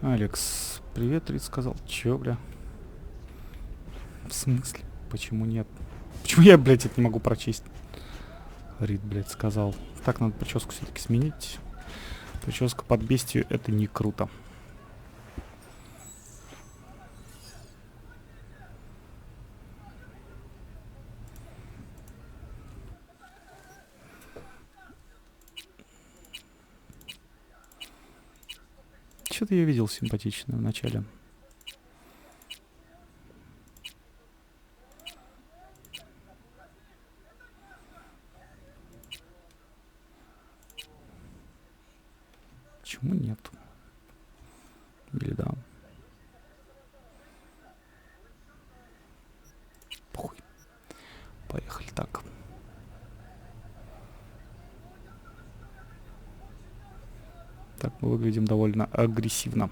Алекс, привет, Рид сказал. Чё, бля? В смысле? Почему нет? Почему я, блядь, это не могу прочесть? Рид, блядь, сказал. Так, надо прическу все-таки сменить. Прическа под бестию — это не круто. Что-то я видел симпатичное в начале. Почему нет? Или да? Похуй. Поехали так. Так мы выглядим довольно агрессивно.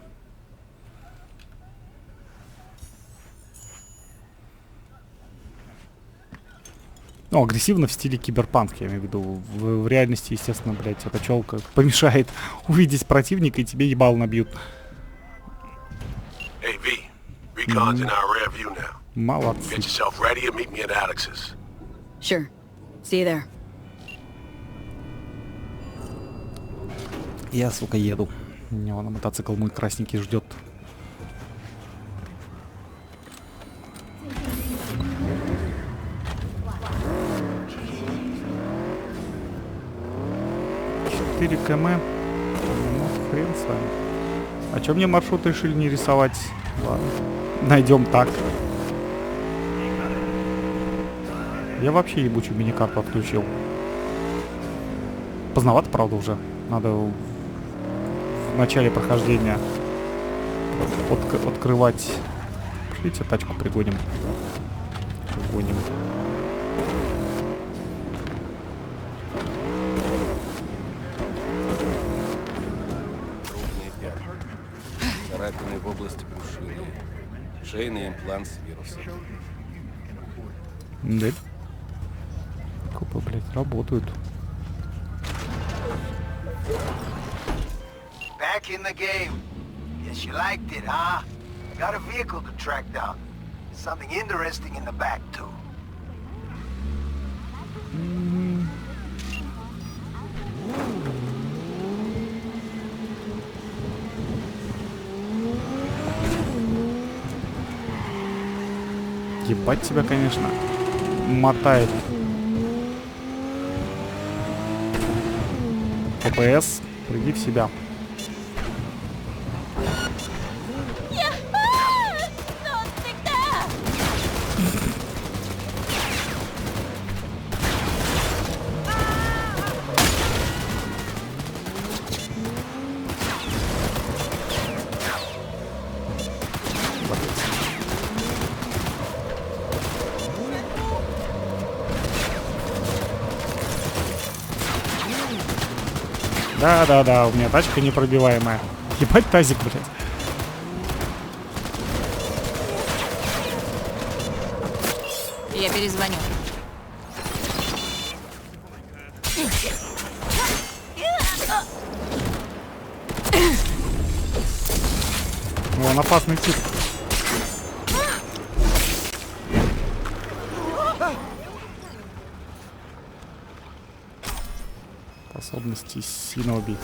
Ну, агрессивно в стиле киберпанк, я имею в виду. В реальности, естественно, блядь, эта челка помешает увидеть противника и тебе ебало набьют. Молодцы. Sure. See you there. Я, сука, еду. Меня на мотоцикл мой красненький ждет. Км. Ну, хрен с вами. А чё мне маршрут решили не рисовать? Ладно. Найдем так. Я вообще ебучую миникарту отключил. Поздновато, правда, уже. Надо в начале прохождения открывать. Пошлите, тачку пригоним. Пригоним. Царапины в области брюшины. Шейный имплант с вирусом. Да. Копы, блядь, работают. Back in the game. Yes, you liked it, huh? Got a vehicle to track down. Something interesting in the back, too. Ебать тебя, конечно, мотает. ППС, приди в себя. Да-да-да, у меня тачка непробиваемая. Ебать тазик, блядь. Я перезвоню. Вон опасный тип. Способности сильно убить.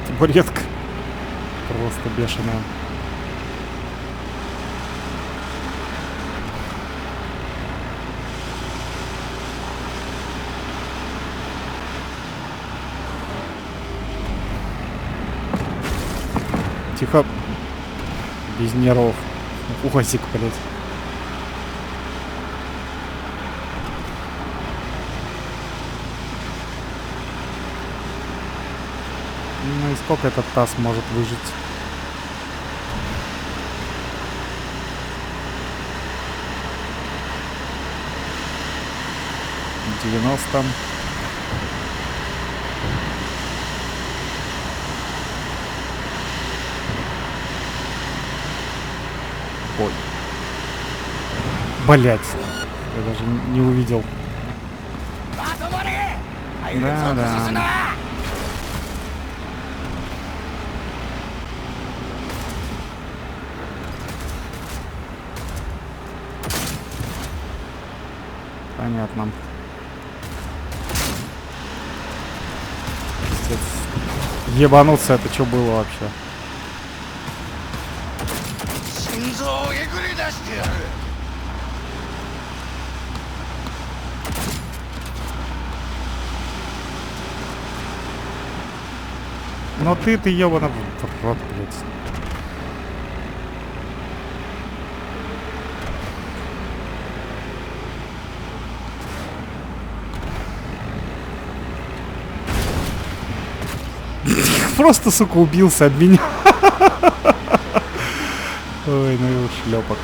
Табуретка. Просто бешеная. Тихо. Без нервов. Узик, блядь. Ну и сколько этот таз может выжить? 90. Ой. Блять. Я даже не увидел. Да. Понятно. Пиздец. Ебануться, это что было вообще? Но ты ебаный в рот, блядь. Просто, сука, убился об меня. Ой, ну и шлепок.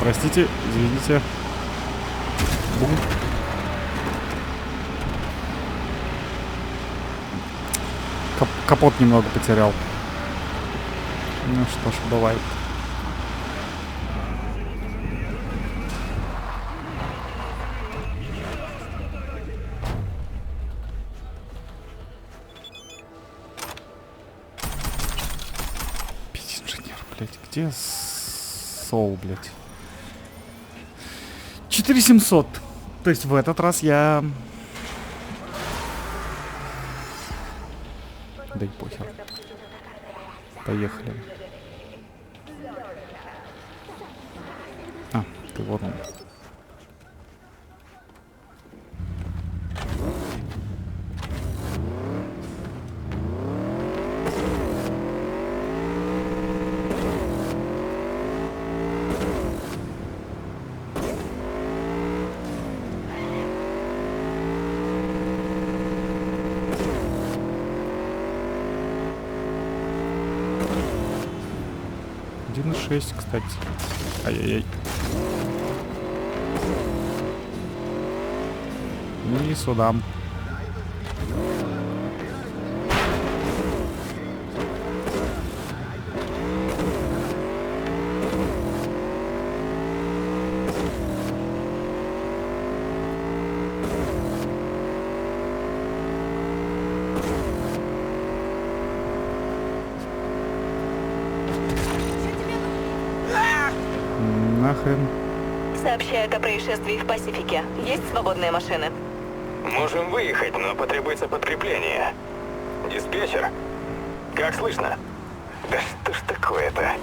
Простите, извините. Бум. Капот немного потерял. Ну что ж, бывает. Инженер, блядь, где Соул, блядь? 4700. То есть в этот раз я... Да и похер. Поехали. А, ты вот он. Шесть, кстати. Ай-яй-яй. И сюда. Нахрен. Сообщают о происшествии в Пасифике. Есть свободные машины? Можем выехать, но потребуется подкрепление. Диспетчер? Как слышно? Да что ж такое-то?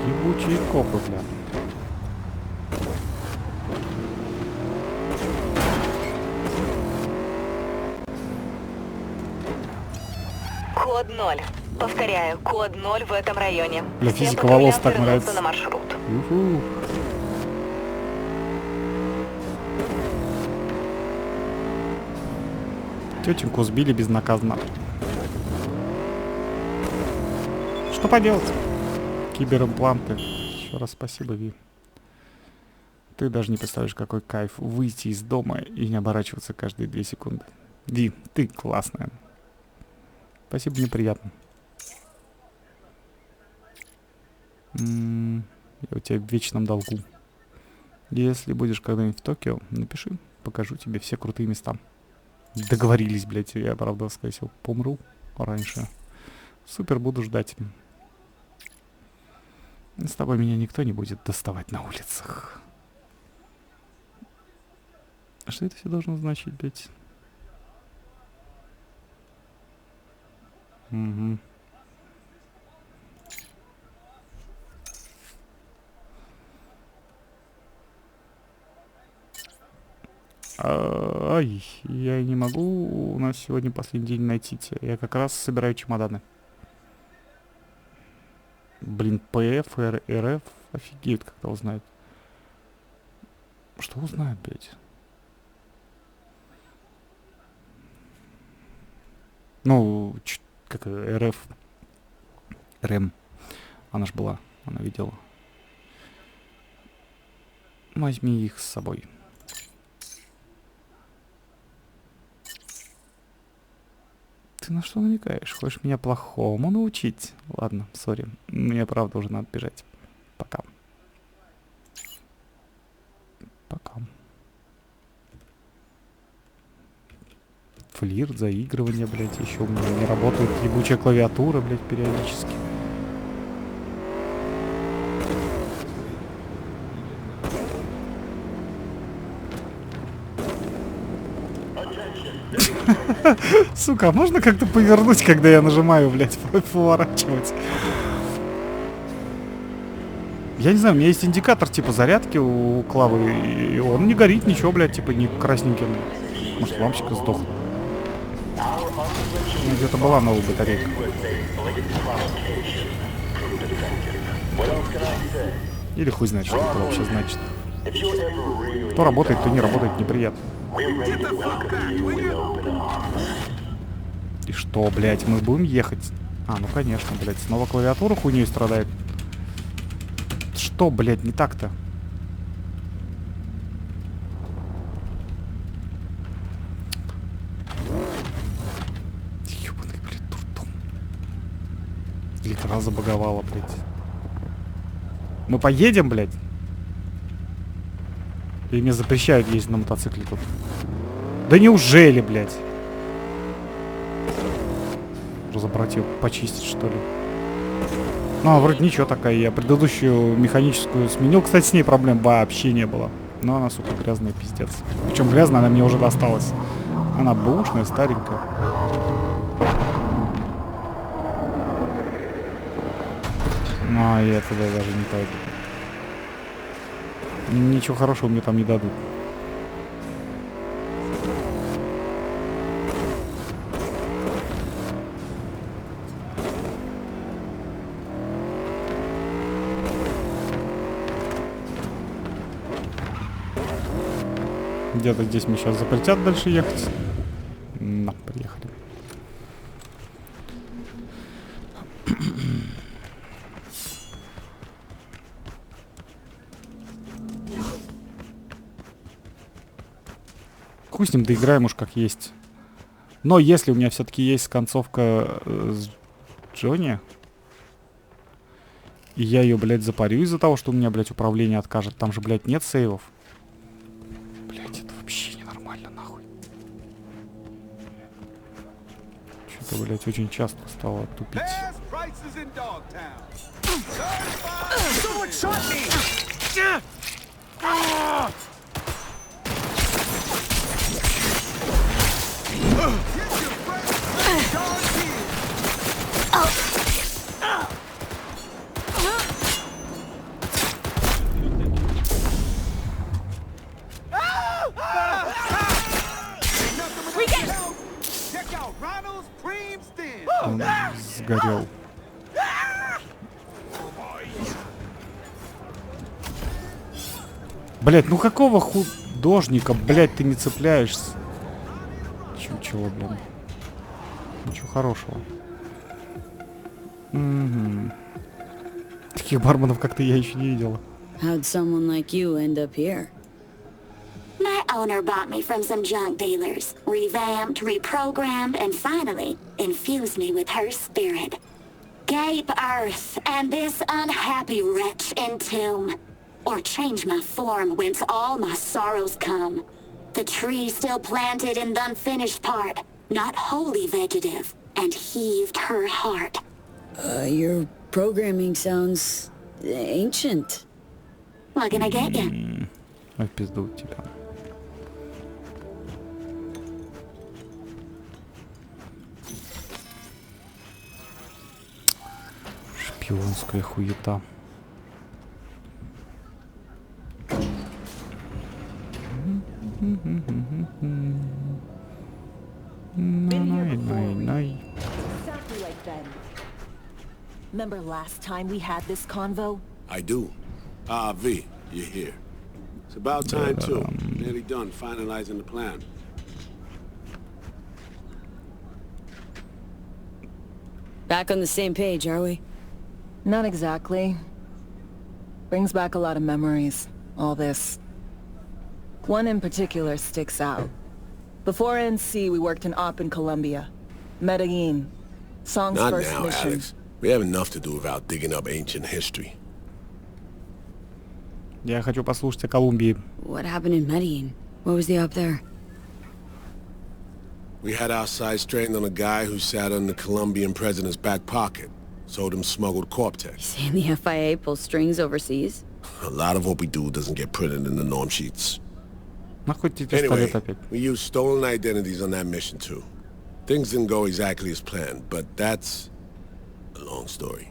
Ебучие копы, бля. Код 0. Повторяю, код 0 в этом районе. Бля, Всем физика волос патрулям так вернуться нравится. на маршрут. Уху. Тетеньку сбили безнаказанно. Что поделать? Киберимпланты. Еще раз спасибо, Ви. Ты даже не представляешь, какой кайф выйти из дома и не оборачиваться каждые 2 секунды. Ви, ты классная. Спасибо, мне приятно. Я у тебя в вечном долгу. Если будешь когда-нибудь в Токио, напиши, покажу тебе все крутые места. Договорились, блядь, я правда, скорее всего, помру раньше. Супер, буду ждать. С тобой меня никто не будет доставать на улицах. А что это все должно значить, блядь? Угу. Ай, я не могу, у нас сегодня последний день Найт-Сити. Я как раз собираю чемоданы. Блин, ПФ, РФ, офигеют, когда узнают. Что узнают, блядь? Ну, как РФ, РМ. Она ж была, она видела. Возьми их с собой. Ты на что намекаешь? Хочешь меня плохому научить? Ладно, сори. Мне правда уже надо бежать. Пока. Пока. Флирт, заигрывание, блядь. Еще у меня не работает ебучая клавиатура, блядь, периодически. Сука, а можно как-то повернуть, когда я нажимаю, блядь, поворачивать? Я не знаю, у меня есть индикатор, типа, зарядки у Клавы, и он не горит, ничего, блядь, типа, не красненьким. Может, лампочка сдохла. Ну, где-то была новая батарейка. Или хуй знает, что это вообще значит. То работает, то не работает, неприятно. И что, блядь, мы будем ехать? А, ну конечно, блядь, снова клавиатура хуйней страдает. Что, блядь, не так-то? Ёбаный, блядь, дурдом. Или когда забаговала, блядь. Мы поедем, блядь? Или мне запрещают ездить на мотоцикле тут? Да неужели, блядь? Разобрать ее, почистить, что ли? Ну, вроде ничего такая. Я предыдущую механическую сменил. Кстати, с ней проблем вообще не было. Но она, сука, грязная, пиздец. Причем грязная она мне уже досталась. Она бэушная, старенькая. Ну, а я туда даже не пойду. Ничего хорошего мне там не дадут. Где-то здесь мне сейчас запретят дальше ехать. На, приехали. Хуй с ним, доиграем уж как есть. Но если у меня все-таки есть концовка с Джонни, и я ее, блядь, запарю из-за того, что у меня, блядь, управление откажет, там же, блядь, нет сейвов. Блядь, это вообще ненормально, нахуй. Что-то, блядь, очень часто стало тупить. Он сгорел. Блять, ну какого художника, блять, ты не цепляешься? Чего, блин? Ничего хорошего. Угу. Таких барменов, как ты, я еще не видела. How'd someone like you end up here? My owner bought me from some junk dealers, revamped, reprogrammed, and finally infused me with her spirit. Gape earth and this unhappy wretch entomb, or change my form whence all my sorrows come. The tree still planted in the unfinished part, not wholly vegetative, and heaved her heart. Your programming sounds ancient. What can I get you? Ой, пизду у тебя. Шпионская хуета. Exactly like Ben. Remember last time we had this convo? I do. Ah, V, you're here. It's about time too. Nearly done finalizing the plan. Back on the same page, are we? Not exactly. Brings back a lot of memories, all this. One in particular sticks out. Before NC, we worked an op in Colombia. Medellin. Song's Not first now, mission. Alex. We have enough to do without digging up ancient history. Я хочу послушать о Колумбии. What happened in Medellin? What was the up there? We had our sights trained on a guy who sat in the Colombian president's back pocket, sold him smuggled Corp-Tex. Saying the FIA pulls strings overseas? A lot of what we do doesn't get printed in the norm sheets. Нахуй тебе Anyway, пистолет опять? we used stolen identities on that mission too. Things didn't go exactly as planned, but that's a long story.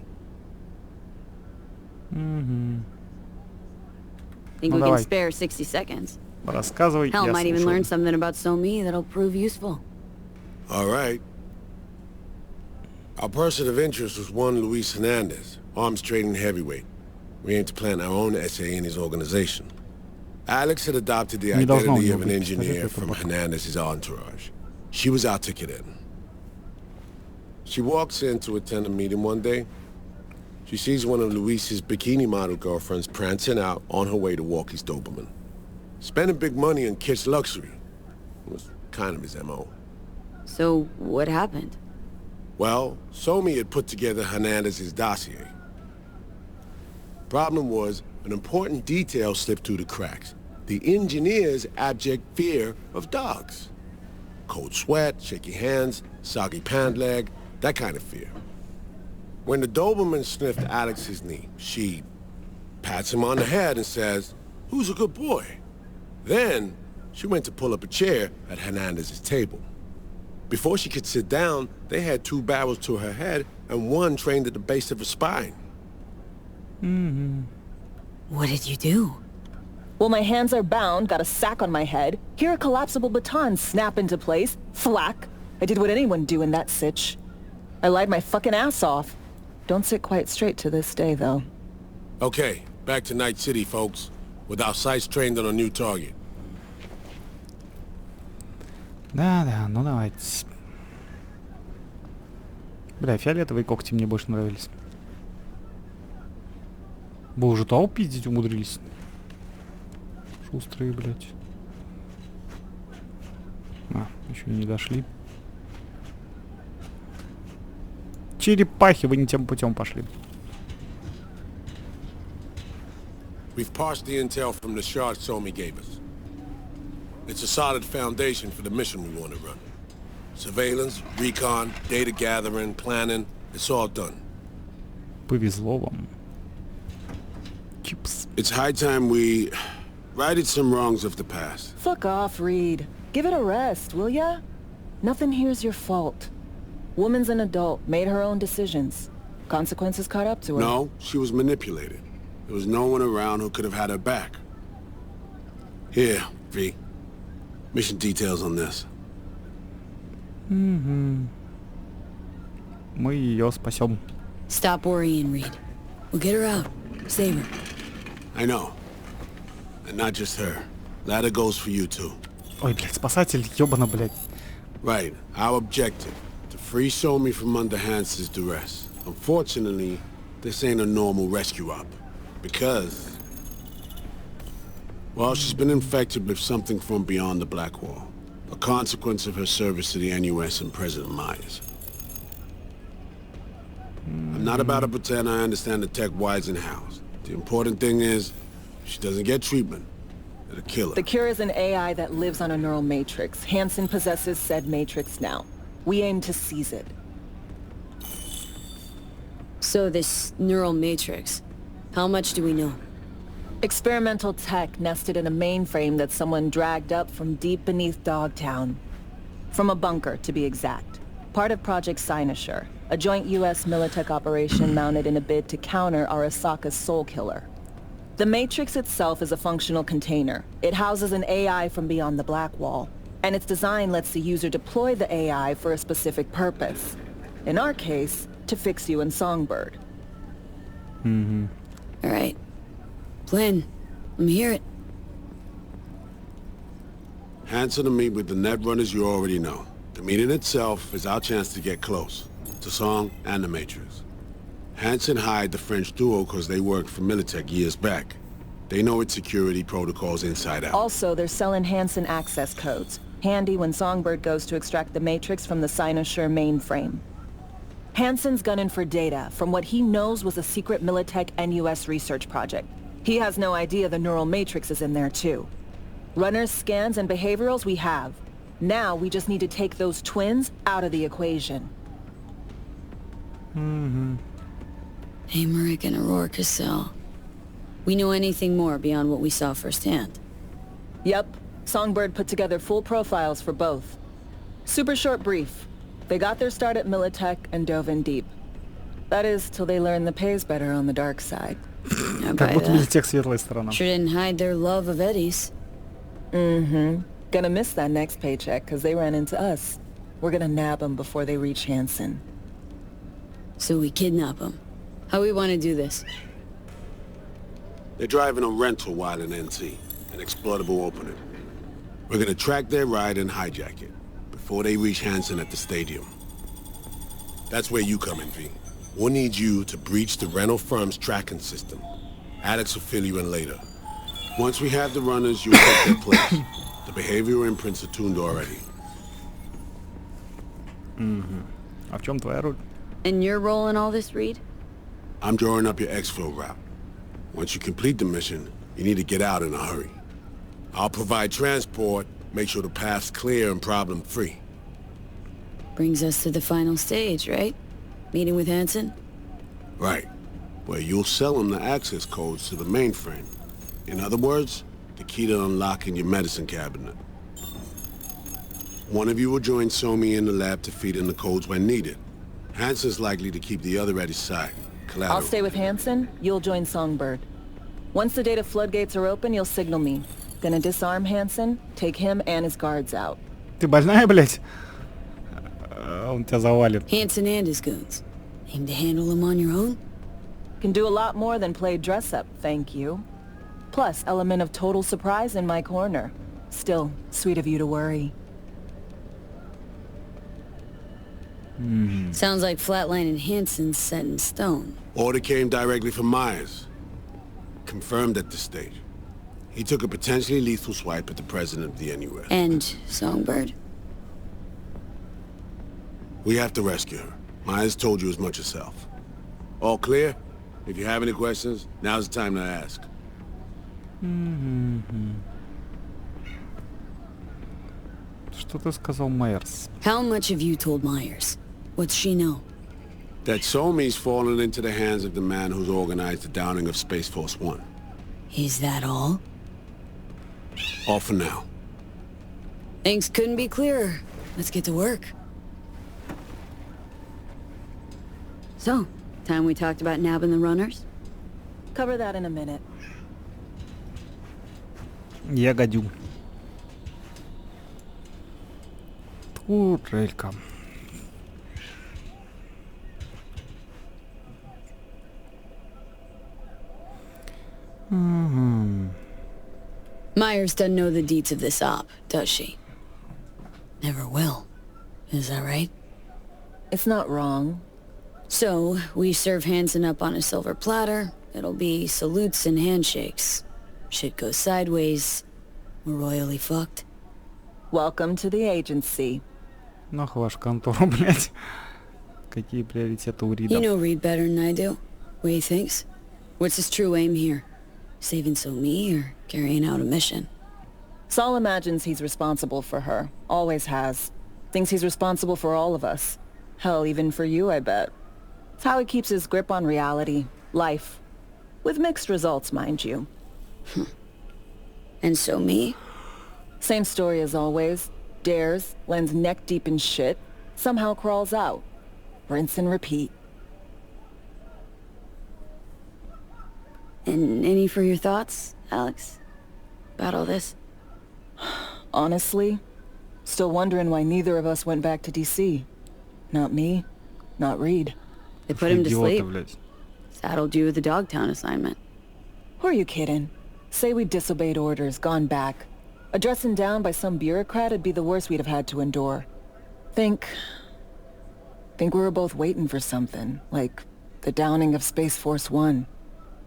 Think Ну, we давай. can spare 60 seconds? Рассказывай, Hell, я might even слушаю. learn something about So-Me that'll prove useful. All right. Our person of interest was one Luis Hernandez, arms trading heavyweight. We aim to plant our own SA in his organization. Alex had adopted the Не должно у identity него of an быть engineer пистолета, from это Hernandez's entourage. She was our ticket in. She walks in to attend a meeting one day. She sees one of Luis's bikini model girlfriends prancing out on her way to Walkie's Doberman. Spending big money on kitsch luxury. It was kind of his MO. So, what happened? Well, Somi had put together Hernandez's dossier. Problem was, an important detail slipped through the cracks. The engineer's abject fear of dogs. Cold sweat, shaky hands, soggy pant leg, that kind of fear. When the Doberman sniffed Alex's knee, she pats him on the head and says, "Who's a good boy?" Then, she went to pull up a chair at Hernandez's table. Before she could sit down, they had 2 barrels to her head and one trained at the base of her spine. What did you do? Well, my hands are bound, got a sack on my head. Here a collapsible baton snap into place. Thwack. I did what anyone do in that sitch. I lied my fucking ass off. Don't sit quite straight to this day, though. Okay, back to Найт-Сити, folks. With our sights trained on a new target. Да, ну давайте. Бля, фиолетовые когти мне больше нравились. Вы уже того пиздить умудрились? Шустрые, блядь. А, еще не дошли. Черепахи, вы не тем путем пошли. We've parsed the intel from the shard Somi gave us. It's a solid foundation for the mission we want to run. Surveillance, recon, data gathering, planning, it's all done. Повезло вам. Чипс. It's high time we righted some wrongs of the past. Fuck off, Reed. Give it a rest, will ya? Nothing here's your fault. Woman's an adult, made her own decisions. Consequences caught up to her. No, she was manipulated. There was no one around who could have had her back. Here, V. Mission details on this. Мы ее спасем. Stop worrying, Reed. We'll get her out. Save her. I know. And not just her. Ladder goes for you too. Ой, блядь, спасатель, ёбана, блядь. Right. Our objective. To free Somi from under Hans's duress. Unfortunately, this ain't a normal rescue op. Because... well, she's been infected with something from beyond the Black Wall. A consequence of her service to the NUS and President Myers. I'm not about to pretend I understand the tech whys and hows. The important thing is, if she doesn't get treatment, it'll kill her. The cure is an AI that lives on a neural matrix. Hansen possesses said matrix now. We aim to seize it. So this neural matrix, how much do we know? Experimental tech nested in a mainframe that someone dragged up from deep beneath Dogtown. From a bunker, to be exact. Part of Project Cynosure, a joint U.S. Militech operation mounted in a bid to counter Arasaka's Soul Killer. The Matrix itself is a functional container. It houses an AI from beyond the Black Wall, and its design lets the user deploy the AI for a specific purpose. In our case, to fix you in Songbird. All right. Plan. Let me hear it. Hansen to meet with the net runners you already know. The meeting itself is our chance to get close. To Song and the Matrix. Hansen hired the French duo because they worked for Militech years back. They know its security protocols inside out. Also, they're selling Hansen access codes. Handy when Songbird goes to extract the Matrix from the Cynosure mainframe. Hansen's gunning for data from what he knows was a secret Militech NUS research project. He has no idea the neural matrix is in there too. Runners, scans, and behaviorals we have. Now we just need to take those twins out of the equation. Amaric and Aurora Cassell. We know anything more beyond what we saw firsthand? Yep. Songbird put together full profiles for both. Super short brief. They got their start at Militech and dove in deep. That is, till they learned the pay's better on the dark side. Как будто Militech светлая сторона. Sure didn't hide their love of Eddie's. Gonna miss that next paycheck, cause they ran into us. We're gonna nab them before they reach Hansen. So we kidnap them. How we want to do this? They're driving a rental while in NT, an exploitable opening. We're gonna track their ride and hijack it before they reach Hansen at the stadium. That's where you come in, V. We'll need you to breach the rental firm's tracking system. Alex will fill you in later. Once we have the runners, you'll take their place. The behavioral imprints are tuned already. А в чем твоя роль? And your role in all this, Reed? I'm drawing up your exfil route. Once you complete the mission, you need to get out in a hurry. I'll provide transport, make sure the path's clear and problem-free. Brings us to the final stage, right? Meeting with Hansen? Right. Where you'll sell him the access codes to the mainframe. In other words, the key to unlocking your medicine cabinet. One of you will join Somi in the lab to feed in the codes when needed. Hansen's likely to keep the other at his side. Collateral. I'll stay with Hansen, you'll join Songbird. Once the data floodgates are open, you'll signal me. Gonna disarm Hansen, take him and his guards out. Ты больная, блядь? Он тебя завалит. Hansen and his goons. Aim to handle them on your own? Can do a lot more than play dress-up, thank you. Plus, element of total surprise in my corner. Still, sweet of you to worry. Sounds like Flatline and Hansen's set in stone. Order came directly from Myers. Confirmed at this stage. He took a potentially lethal swipe at the president of the NUS. And Songbird? We have to rescue her. Myers told you as much herself. All clear? If you have any questions, now's the time to ask. Что ты сказал, Майерс? How much have you told Myers? What's she know? That Somi's fallen into the hands of the man who's organized the downing of Space Force 1. Is that all? All for now. Things couldn't be clearer. Let's get to work. So, time we talked about nabbing the runners? Cover that in a minute. Я годю. Турелька. Myers doesn't know the deets of this op, does she? Never will. Is that right? It's not wrong. So, we serve Hansen up on a silver platter. It'll be salutes and handshakes. Shit goes sideways. We're royally fucked. Welcome to the agency. Нахуй вашу контору, блядь. Какие приоритеты у Рида? You know Reed better than I do. What he thinks? What's his true aim here? Saving Somi or carrying out a mission? Saul imagines he's responsible for her. Always has. Thinks he's responsible for all of us. Hell, even for you, I bet. It's how he keeps his grip on reality. Life. With mixed results, mind you. And Somi? Same story as always. Dares, lands neck deep in shit, somehow crawls out. Rinse and repeat. And any for your thoughts, Alex? About all this? Honestly, still wondering why neither of us went back to DC. Not me, not Reed. They put him to Идиоты, sleep. блядь. Saddled you with the Dogtown assignment. Who are you kidding? Say we disobeyed orders, gone back. A dressing down by some bureaucrat would be the worst we'd have had to endure. Think we were both waiting for something, like the downing of Space Force 1.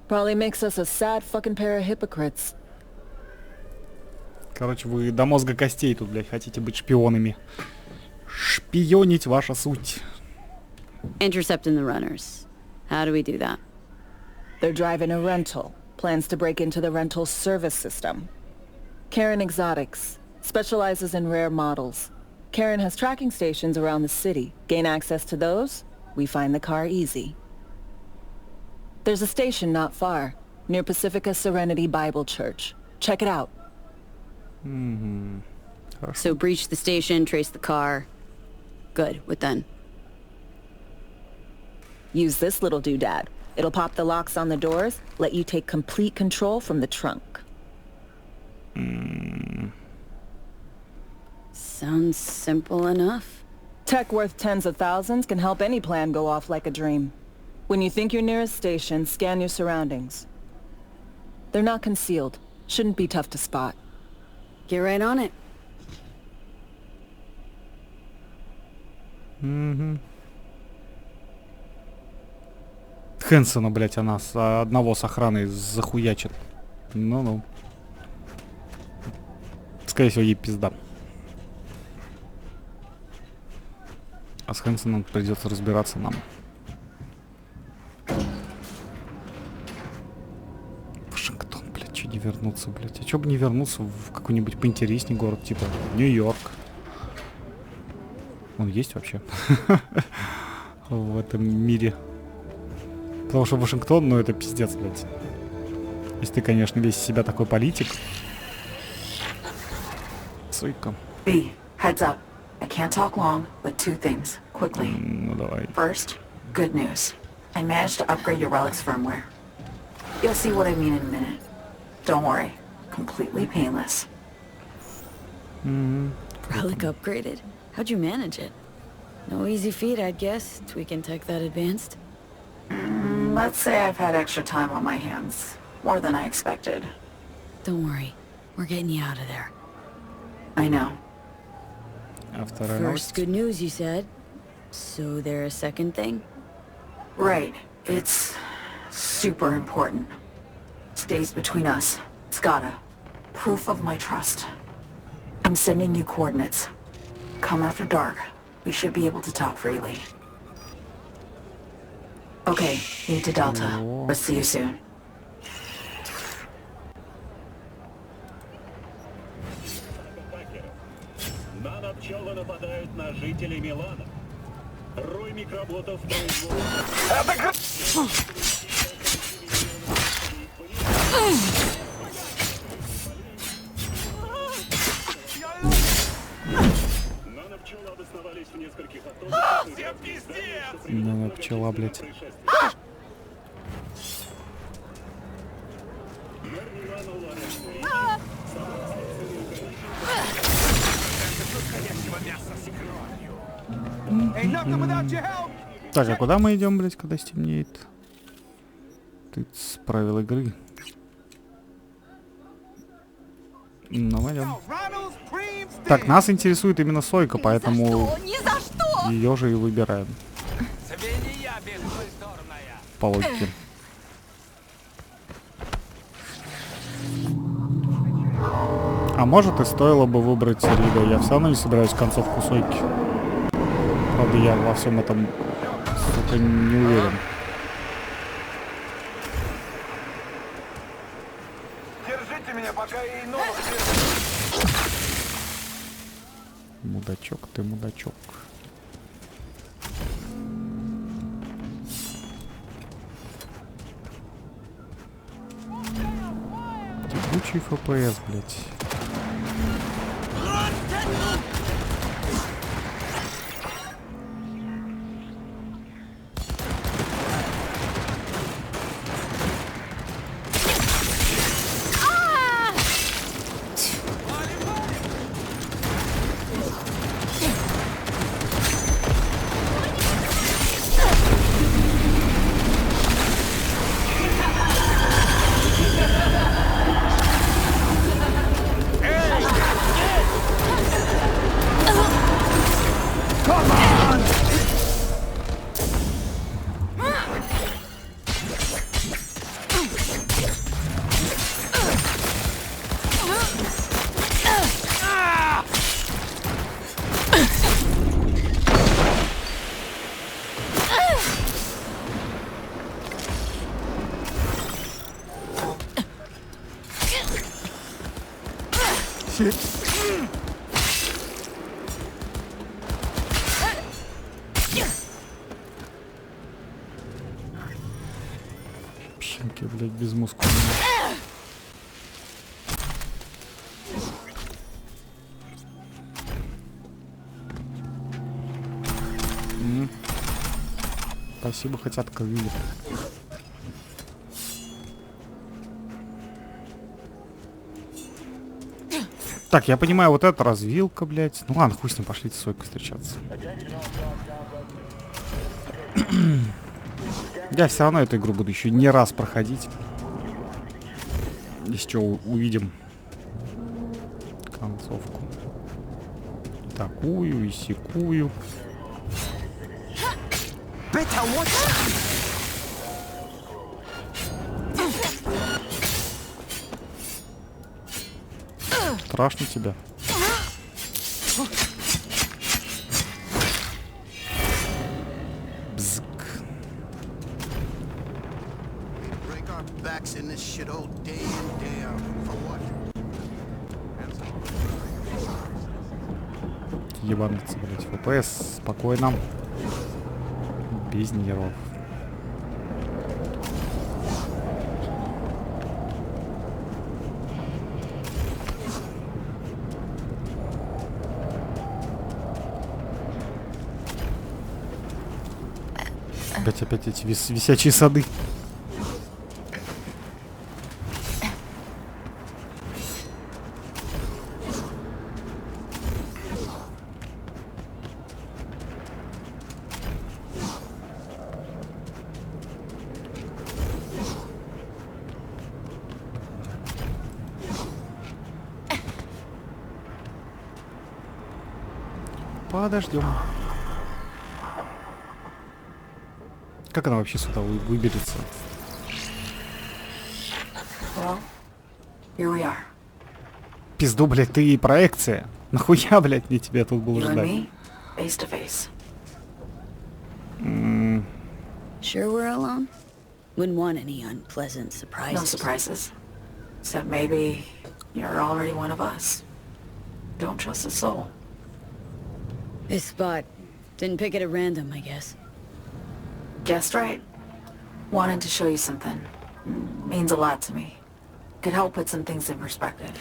Probably makes us a sad fucking pair of hypocrites. Короче, вы до мозга костей тут, блядь, хотите быть шпионами. Шпионить ваша суть. Intercepting the runners. How do we do that? They're driving a rental. Plans to break into the rental service system. Karen Exotics. Specializes in rare models. Karen has tracking stations around the city. Gain access to those, we find the car easy. There's a station not far, near Pacifica Serenity Bible Church. Check it out. So breach the station, trace the car. Good, what then? Use this little doodad. It'll pop the locks on the doors, let you take complete control from the trunk. Sounds simple enough. Tech worth tens of thousands can help any plan go off like a dream. When you think you're near a station, scan your surroundings. They're not concealed. Shouldn't be tough to spot. Get right on it. Хэнсона, блядь, она одного с охраной захуячит. Ну-ну. Скорее всего, ей пизда. А с Хэнсоном придется разбираться нам. Вашингтон, блядь, чё не вернуться, блядь? А чё бы не вернуться в какой-нибудь поинтересней город, типа Нью-Йорк? Он есть вообще? В этом мире. Потому что Вашингтон, ну это пиздец, блядь. Если ты, конечно, весь из себя такой политик. Сойка. B, heads up. I can't talk long, but two things, quickly. Ну давай. First, good news. I managed to upgrade your relic's firmware. You'll see what I mean in a minute. Don't worry. Completely painless. Relic upgraded? How'd you manage it? No easy feat, I'd guess, tweaking tech that advanced. Let's say I've had extra time on my hands. More than I expected. Don't worry. We're getting you out of there. I know. First good news, you said. So there a second thing? Right. It's super important. Stays between us. It's gotta. Proof of my trust. I'm sending you coordinates. Come after dark. We should be able to talk freely. Okay, need to Delta. Let's see you soon. Нано-пчелы нападают на жителей Милана. Рой микроботов Нано-пчелы обосновались в нескольких автобусах. Нано-пчела, блядь. Так, а куда мы идем, блядь, когда стемнеет? Ты с правил игры. Ну, мы идем. Так, нас интересует именно Сойка, поэтому ее же и выбираем. По логике. А может и стоило бы выбрать Рида. Я все равно не собираюсь концовку Сойки. Правда, я во всем этом, сука, не уверен. Держите меня, пока и новых. Мудачок ты, мудачок. Текучий ФПС, блядь. Пщенки, блядь, без мускула. Спасибо, хотят ковили. Так, я понимаю, вот это развилка, блядь. Ну ладно, хуй с ним, пошлите с Сойкой встречаться. Я все равно эту игру буду еще не раз проходить. Если что, увидим концовку. Такую и сякую. Страшно тебя. Бзк. Ебануться, блять. ФПС спокойно. Без нервов. Опять эти висячие сады. Подождем. Как она вообще сюда выберется? Well, here we are. Пизду, блядь, ты и проекция. Нахуя, блядь, мне тебя тут было You and ждать? me, face to face. Sure we're alone? Wouldn't want any unpleasant surprises. No surprises. Except maybe you're already one of us. Don't trust a soul. This spot. Didn't pick it at random, I guess. Guessed right. Wanted to show you something. Means a lot to me. Could help put some things in perspective.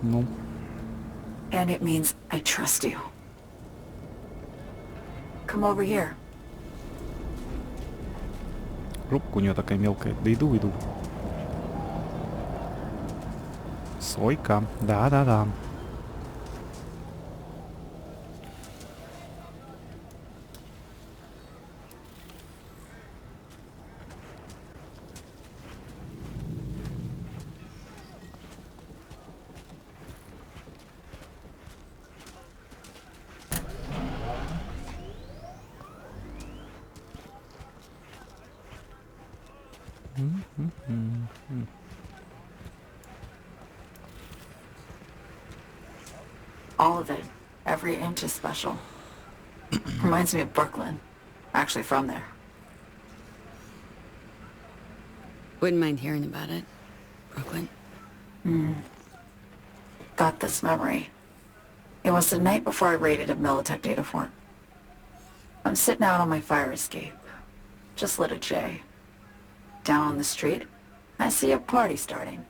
Ну. And it means I trust you. Come over here. Рубка у нее такая мелкая. Да иду. Сойка. Да. All of it. Every inch is special. Reminds me of Brooklyn. Actually from there. Wouldn't mind hearing about it. Brooklyn. Got this memory. It was the night before I raided a Militech data farm. I'm sitting out on my fire escape. Just lit a J. Down on the street, I see a party starting.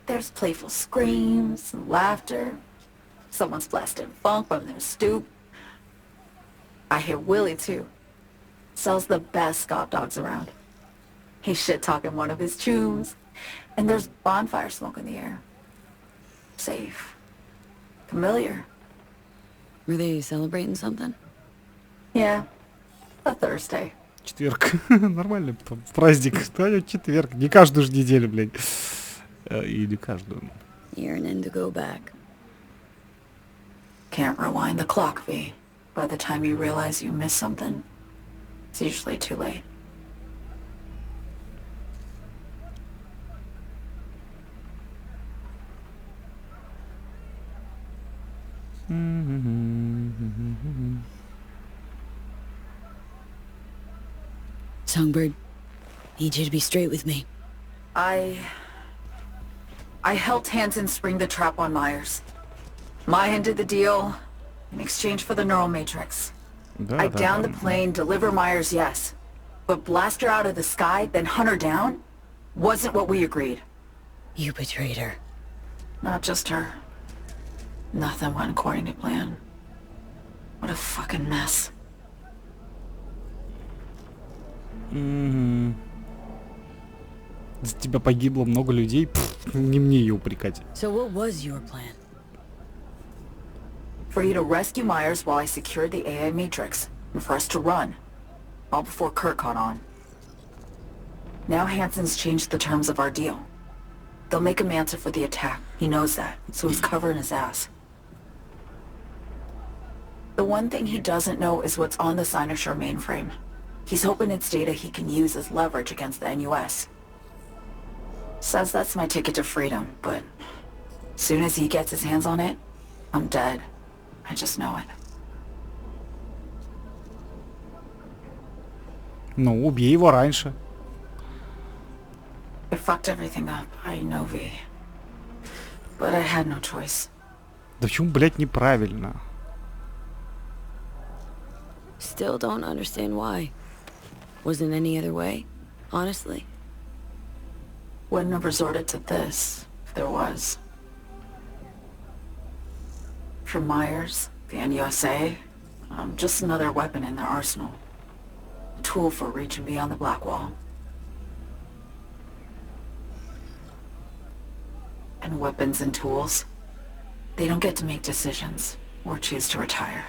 There's playful screams and laughter. Someone's blasting funk from their stoop. I hear Willie, too. Sells the best scout dogs around. He's shit-talking one of his tunes. And there's bonfire smoke in the air. Safe. Familiar. Were they celebrating something? Yeah. A Thursday. Четверг. Нормальный праздник. Четверг. Не каждую же неделю, блядь. Или каждую. Yearning to go back. Can't rewind the clock, V. By the time you realize you missed something, it's usually too late. Songbird, need you to be straight with me. I I helped Hansen spring the trap on Myers. My end of the deal, in exchange for the neural matrix. I downed the plane, deliver Myers, yes. But blast her out of the sky, then hunt her down? Wasn't what we agreed. You betrayed her. Not just her. Nothing went according to plan. What a fucking mess. За тебя погибло много людей. Пфф, не мне ее упрекать. So what was your plan? For you to rescue Myers while I secured the AI Matrix, and for us to run. All before Kurt caught on. Now Hansen's changed the terms of our deal. They'll make him answer for the attack. He knows that, so he's covering his ass. The one thing he doesn't know is what's on the Cynosure mainframe. He's hoping it's data he can use as leverage against the NUS. Says that's my ticket to freedom, but soon as he gets his hands on it, I'm dead. I just know it. Ну, убей его раньше. I fucked everything up, I know, V. But I had no choice. Да почему, блядь, неправильно? Still don't understand why. Wasn't any other way, honestly. Wouldn't have resorted to this, if there was. For Myers, the NUSA, I'm just another weapon in their arsenal. A tool for reaching beyond the black wall. And weapons and tools, they don't get to make decisions, or choose to retire.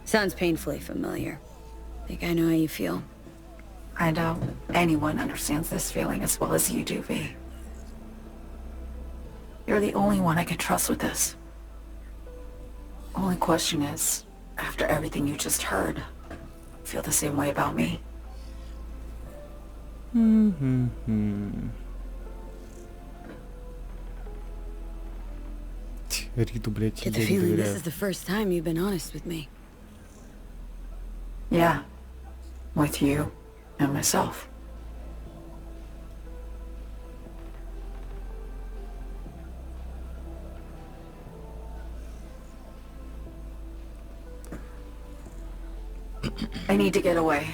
Sounds painfully familiar. Think I know how you feel. I doubt anyone understands this feeling as well as you do, V. You're the only one I can trust with this. Only question is, after everything you just heard, feel the same way about me? Риту, блядь, Get the я не feeling this доверяю. is the first time you've been honest with me. Yeah. With you and myself. I need to get away.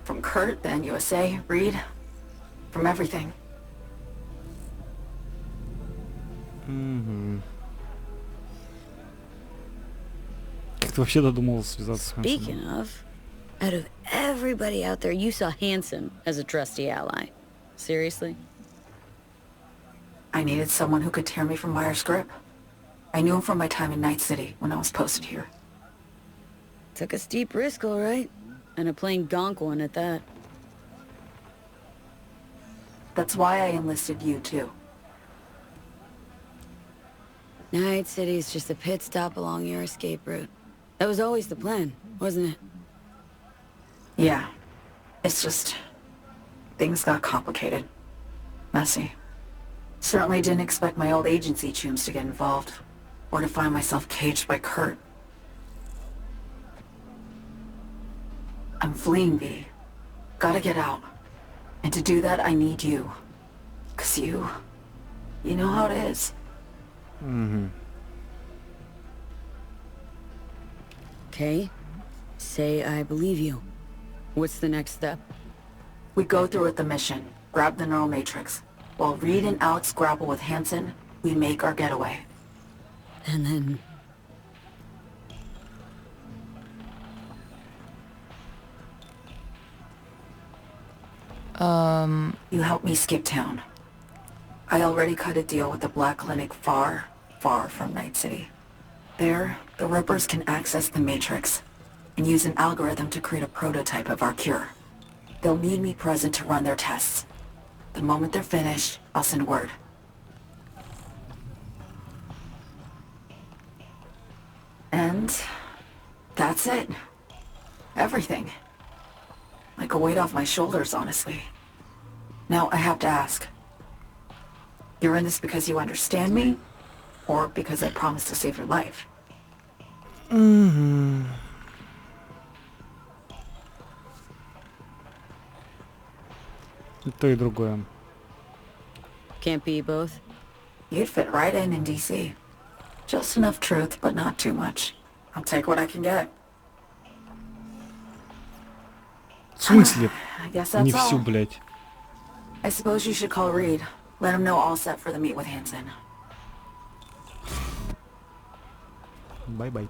From Kurt, then USA, Reed. From everything. Как ты вообще додумалась связаться с Хансеном? Speaking of, out of everybody out there, you saw Hansen as a trusty ally. Seriously? I needed someone who could tear me from Myers' grip. I knew him from my time in Night-Siti when I was posted here. Took a steep risk, all right. And a plain gonk one at that. That's why I enlisted you, too. Night-Siti is just a pit stop along your escape route. That was always the plan, wasn't it? Yeah. It's just... things got complicated. Messy. Certainly didn't expect my old agency chooms to get involved. Or to find myself caged by Kurt. I'm fleeing, V. Gotta get out. And to do that, I need you. 'Cause you know how it is. Okay. Say I believe you. What's the next step? We go through with the mission. Grab the neural matrix. While Reed and Alex grapple with Hansen, we make our getaway. And then... You help me skip town. I already cut a deal with the Black Clinic far, far from Night-Siti. There, the Rippers can access the Matrix and use an algorithm to create a prototype of our cure. They'll need me present to run their tests. The moment they're finished, I'll send word. And that's it. Everything. Like a weight off my shoulders, honestly. Now I have to ask. You're in this because you understand me? Or because I promised to save your life? И то, и другое. Can't be both. You'd fit right in DC. Just enough truth, but not too much. I'll take what I can get. В смысле? I guess Не that's всю, all. блядь. I suppose you should call Reed. Let him know all set for the meet with Hansen. Бай-бай.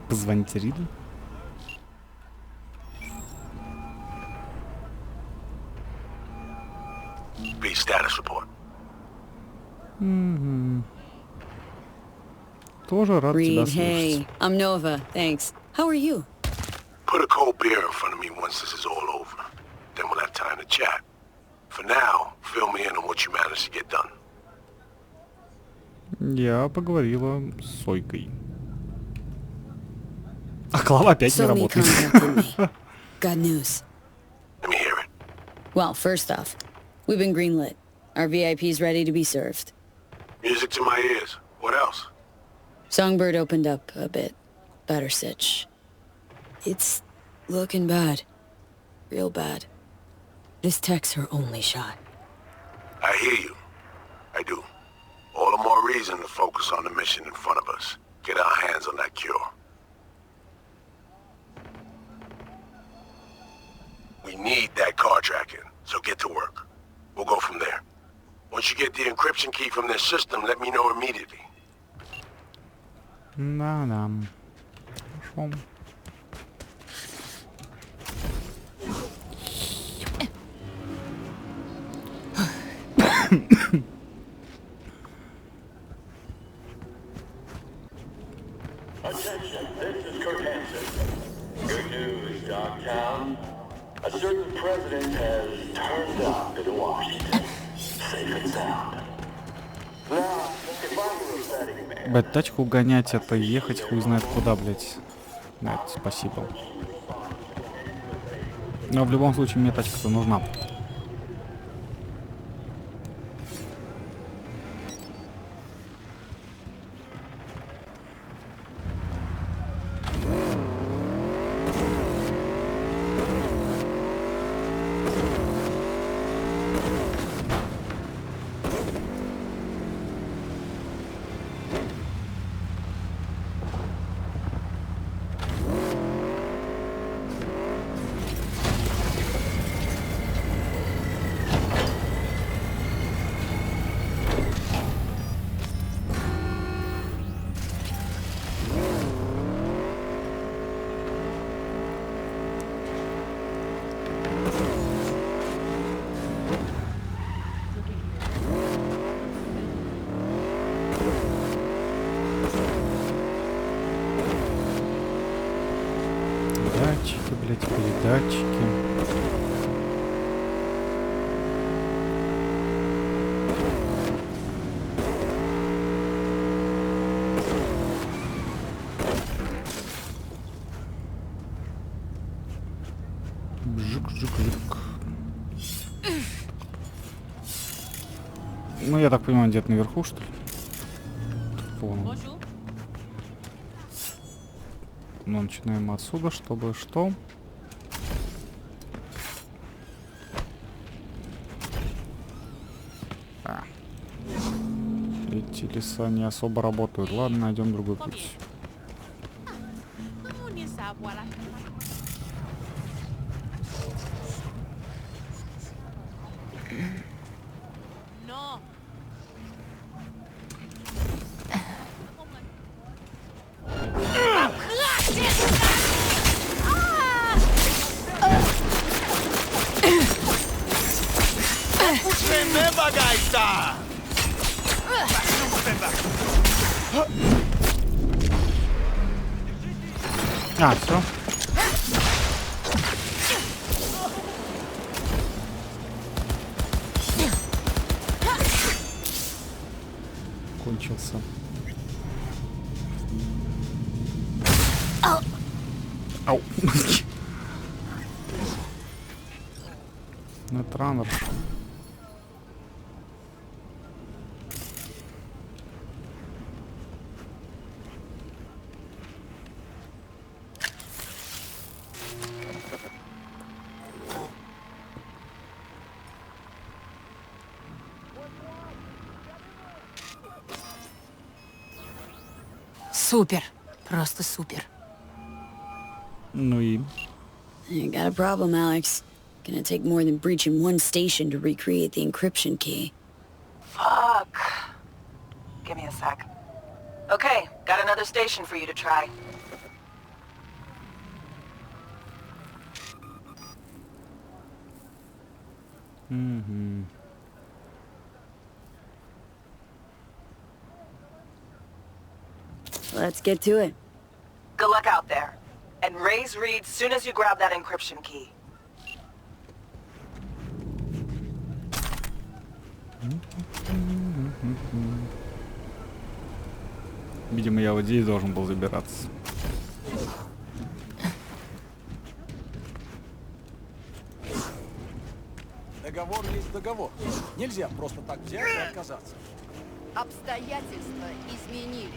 Позвоните Риду. Read status report. Тоже рад тебя Reed, слышать. hey. I'm Nova, thanks. How are you? Put a cold beer in front of me once this is all over. Then we'll have time to chat. For now, fill me in on what you managed to get done. Я поговорила с Сойкой. А Клава опять не Sony работает. contacted me. Got news. Let me hear it. Well, first off, we've been greenlit. Our VIP's ready to be served. Music to my ears. What else? Songbird opened up a bit. Better sitch. It's looking bad. Real bad. This tech's her only shot. I hear you. I do. All the more reason to focus on the mission in front of us. Get our hands on that cure. We need that car tracking, so get to work. We'll go from there. Once you get the encryption key from this system, let me know immediately. Да-да. Хорошо. Attention, this is Kurt Hansen. Good news, Dogtown. A certain president has turned up in Washington. Safe and sound. Now, if I were a betting man... Блять, тачку гонять это ехать хуй знает куда, блять. Нет, спасибо. Но в любом случае мне тачка-то нужна. Датчики, блять, передатчики. Бжик-жик-жик. Ну, я так понимаю, где-то наверху, что ли? Вон. Ну, начинаем отсюда, чтобы что? Эти леса не особо работают. Ладно, найдем другой путь. А, все. Кончился. Ау. Нетраннер. Супер. Просто супер. Ну и... You got a problem, Alex. Gonna take more than breaching one station to recreate the encryption key. Fuck. Give me a sec. Okay, got another station for you to try. Let's get to it. Good luck out there. And raise Reed soon as you grab that encryption key. Видимо, я вот здесь должен был забираться. Договор есть договор. Нельзя просто так взять и отказаться. Обстоятельства изменились.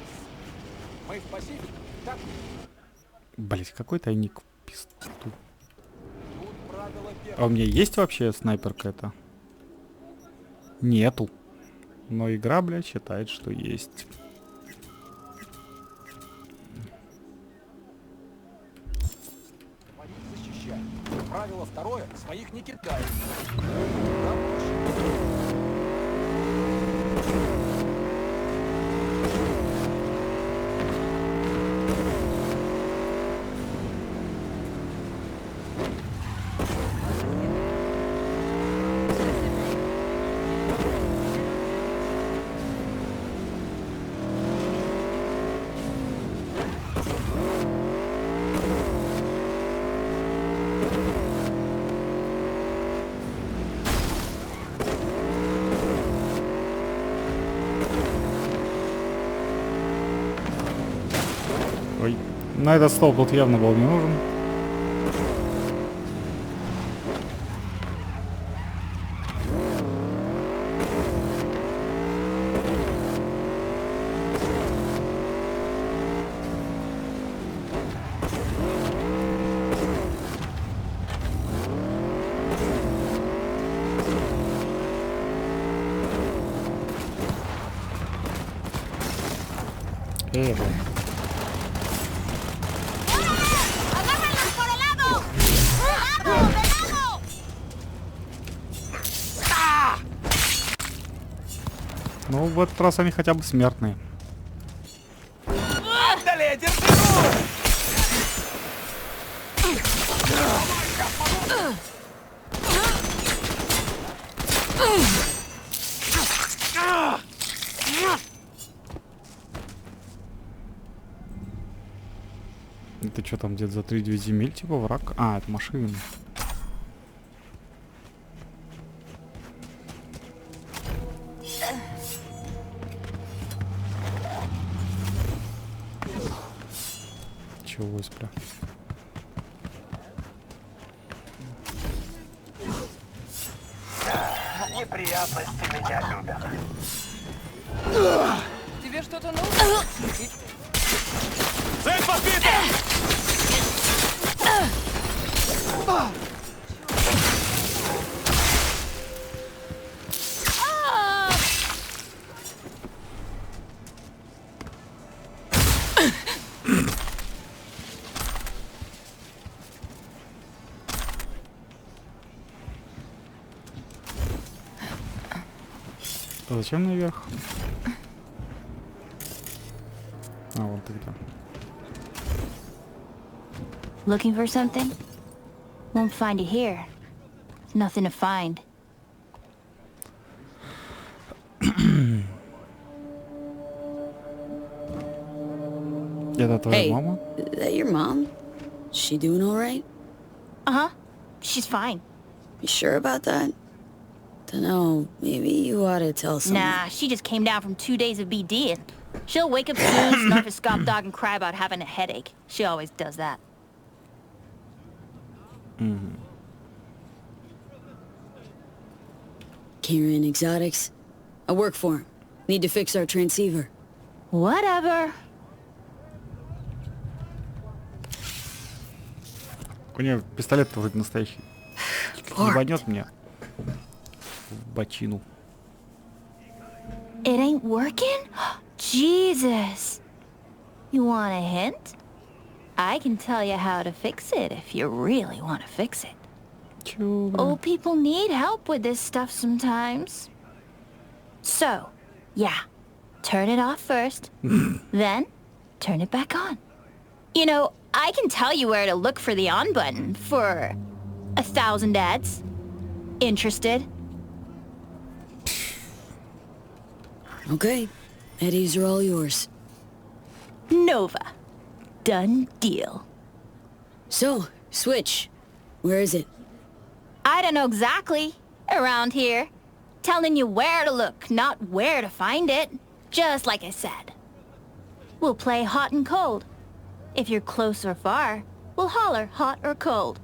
Мы в Пасифике, так? Блять, какой тайник писту. А у меня есть вообще снайперка это? Нету. Но игра, блядь, считает, что есть. Своих защищай. Правило второе, своих не кидай. Ой. На этот стол тут явно был не нужен. Ну, в этот раз они хотя бы смертные. Далее, держи! Это что там, где-то за 3-2 земель, типа враг? А, это машина. Чего спля? Неприятности меня любят. Тебе что-то нужно? Цель подбита! А зачем наверх? А, вон ты где. Looking for something? Won't find it here. There's nothing to find. Это твоя Hey, мама? is that your mom? Is she doing all right? Uh-huh. She's fine. You sure about that? Dunno, maybe you ought to tell someone. Nah, she just came down from 2 days of BDing. She'll wake up soon, snarf a scop dog, and cry about having a headache. She always does that. Kieran Exotics. I work for him. Need to fix our transceiver. Whatever. У нее пистолет вроде настоящий. Ебанет мне в бочину. It ain't working? Jesus. You want a hint? I can tell you how to fix it if you really want to fix it. Old people need help with this stuff sometimes. So, yeah, turn it off first, then turn it back on. You know, I can tell you where to look for the on button for 1,000 ads. Interested? Okay, Eddies are all yours. Nova. Done deal. So, Switch, where is it? I don't know exactly. Around here. Telling you where to look, not where to find it. Just like I said. We'll play hot and cold. If you're close or far, we'll holler hot or cold.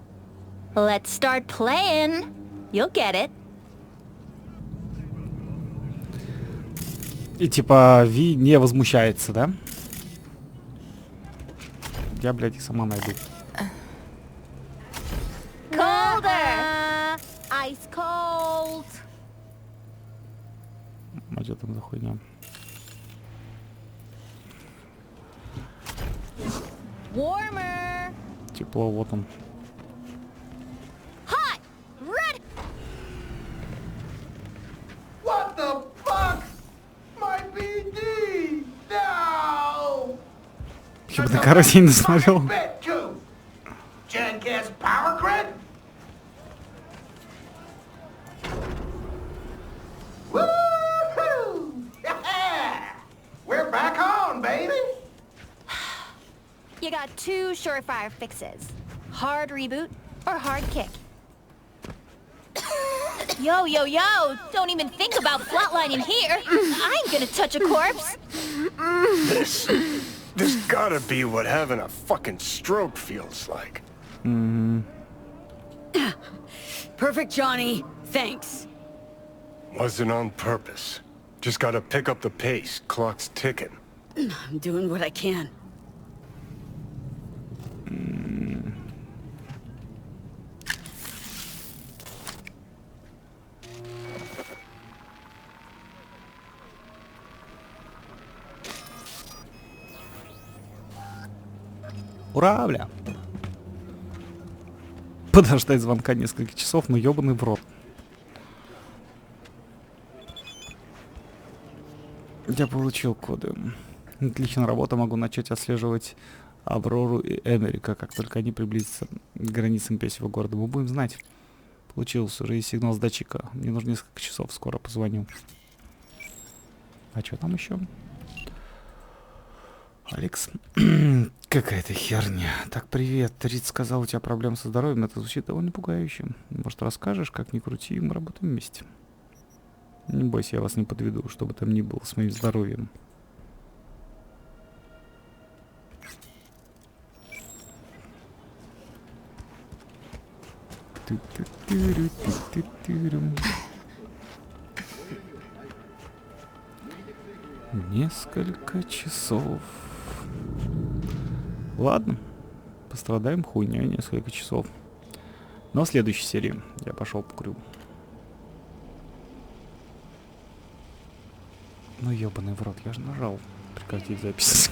Let's start playing. You'll get it. И типа Ви не возмущается, да? Я, блядь, их сама найду. Colder! Ice cold! А что там за хуйня? Warmer! Тепло, вот он. Hot! Red! What the fuck? My BD! No! Типа на карусель не смотрел. Bet too. Jackass power grid? Woohoo! Yeah! We're back on, baby! You got two surefire fixes. Hard reboot or hard kick. Yo, yo, yo! Don't even think about flatlining here! I ain't gonna touch a corpse! This gotta be what having a fucking stroke feels like. Perfect, Johnny. Thanks. Wasn't on purpose. Just gotta pick up the pace. Clock's ticking. I'm doing what I can. Ура, бля. Подождать звонка несколько часов, но ёбаный в рот. Я получил коды. Отличная работа, могу начать отслеживать Аврору и Эмерика, как только они приблизятся к границам песевого города. Мы будем знать. Получился, уже есть сигнал с датчика. Мне нужно несколько часов, скоро позвоню. А что там еще? Алекс, какая-то херня. Так, привет. Рид сказал, у тебя проблемы со здоровьем. Это звучит довольно пугающе. Может, расскажешь, как ни крути, мы работаем вместе. Не бойся, я вас не подведу, что бы там ни было с моим здоровьем. Несколько часов. Ладно, пострадаем хуйня несколько часов. Но в следующей серии я пошел покурю. Ну ёбаный в рот, я же нажал прекратить запись.